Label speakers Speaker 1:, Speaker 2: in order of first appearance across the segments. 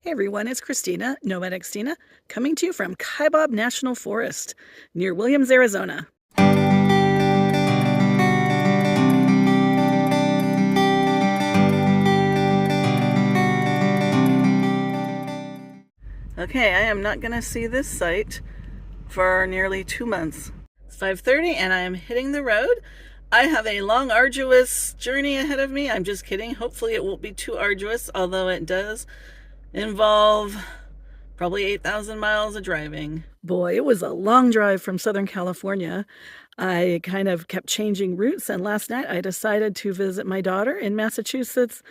Speaker 1: Hey everyone, it's Christina, Nomadic Stina, coming to you from Kaibab National Forest near Williams, Arizona. Okay, I am not going to see this site for nearly 2 months. It's 5:30 and I am hitting the road. I have a long, arduous journey ahead of me. I'm just kidding. Hopefully it won't be too arduous, although it does involve probably 8,000 miles of driving. Boy, it was a long drive from Southern California. I kind of kept changing routes, and last night I decided to visit my daughter in Massachusetts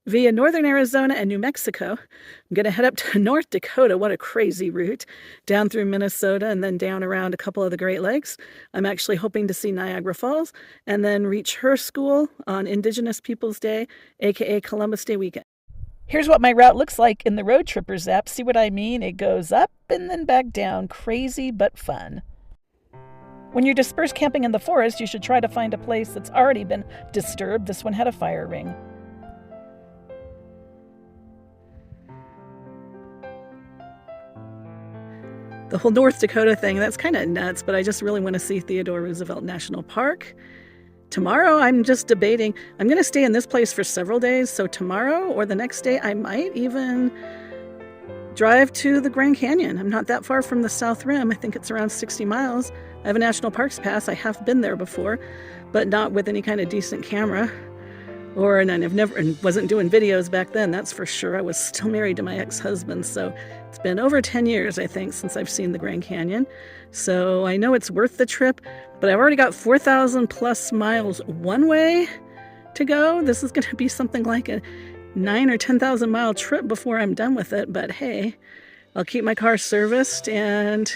Speaker 1: via northern Arizona and New Mexico. I'm going to head up to North Dakota. What a crazy route. Down through Minnesota and then down around a couple of the Great Lakes. I'm actually hoping to see Niagara Falls and then reach her school on Indigenous Peoples Day, aka Columbus Day weekend. Here's what my route looks like in the Road Trippers app. See what I mean? It goes up and then back down. Crazy but fun. When you're dispersed camping in the forest, you should try to find a place that's already been disturbed. This one had a fire ring. The whole North Dakota thing, that's kind of nuts, but I just really want to see Theodore Roosevelt National Park. Tomorrow, I'm just debating. I'm going to stay in this place for several days, so tomorrow or the next day, I might even drive to the Grand Canyon. I'm not that far from the South Rim. I think it's around 60 miles. I have a National Parks Pass. I have been there before, but not with any kind of decent camera. And I've never, and wasn't doing videos back then, that's for sure. I was still married to my ex-husband, so it's been over 10 years, I think, since I've seen the Grand Canyon. So I know it's worth the trip, but I've already got 4,000 plus miles one way to go. This is going to be something like a 9 or 10,000 mile trip before I'm done with it, but hey, I'll keep my car serviced and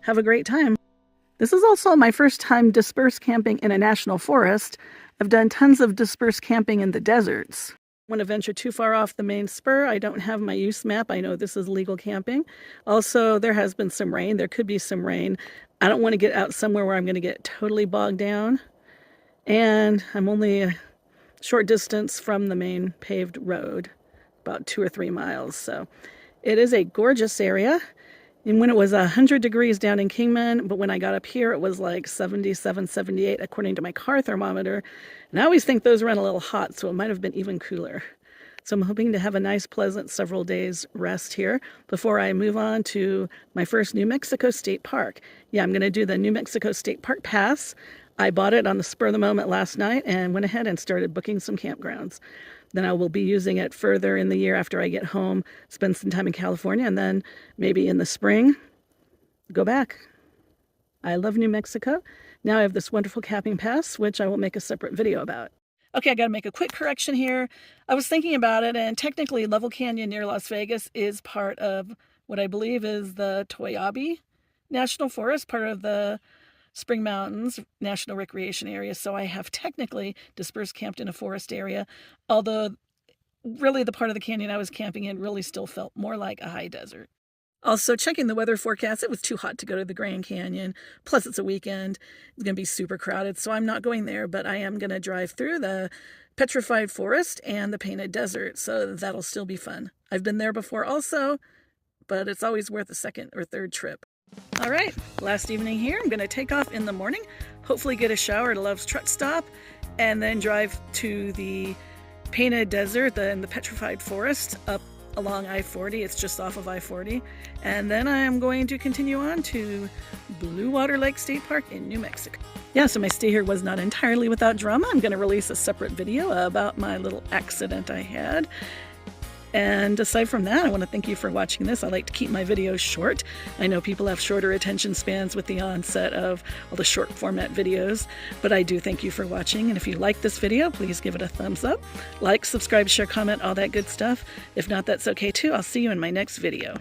Speaker 1: have a great time. This is also my first time dispersed camping in a national forest. I've done tons of dispersed camping in the deserts. I want to venture too far off the main spur. I don't have my use map. I know this is legal camping. Also, there has been some rain. There could be some rain. I don't want to get out somewhere where I'm going to get totally bogged down. And I'm only a short distance from the main paved road, about 2 or 3 miles. So it is a gorgeous area. And when it was 100 degrees down in Kingman, but when I got up here, it was like 77, 78, according to my car thermometer. And I always think those run a little hot, so it might have been even cooler. So I'm hoping to have a nice, pleasant several days rest here before I move on to my first New Mexico State Park. Yeah, I'm going to do the New Mexico State Park Pass. I bought it on the spur of the moment last night and went ahead and started booking some campgrounds. Then I will be using it further in the year after I get home, spend some time in California, and then maybe in the spring, go back. I love New Mexico. Now I have this wonderful camping pass, which I will make a separate video about. Okay, I got to make a quick correction here. I was thinking about it, and technically Level Canyon near Las Vegas is part of what I believe is the Toyabe National Forest, part of the Spring Mountains National Recreation Area, so I have technically dispersed camped in a forest area, although really the part of the canyon I was camping in really still felt more like a high desert. Also, checking the weather forecast, it was too hot to go to the Grand Canyon, plus it's a weekend, it's going to be super crowded, so I'm not going there, but I am going to drive through the Petrified Forest and the Painted Desert, so that'll still be fun. I've been there before also, but it's always worth a second or third trip. All right, last evening here. I'm going to take off in the morning, hopefully get a shower at a Love's Truck Stop, and then drive to the Painted Desert and the Petrified Forest up along I-40. It's just off of I-40. And then I am going to continue on to Blue Water Lake State Park in New Mexico. Yeah, so my stay here was not entirely without drama. I'm going to release a separate video about my little accident I had. And aside from that, I want to thank you for watching this. I like to keep my videos short. I know people have shorter attention spans with the onset of all the short format videos, but I do thank you for watching. And if you like this video, please give it a thumbs up. Like, subscribe, share, comment, all that good stuff. If not, that's okay too. I'll see you in my next video.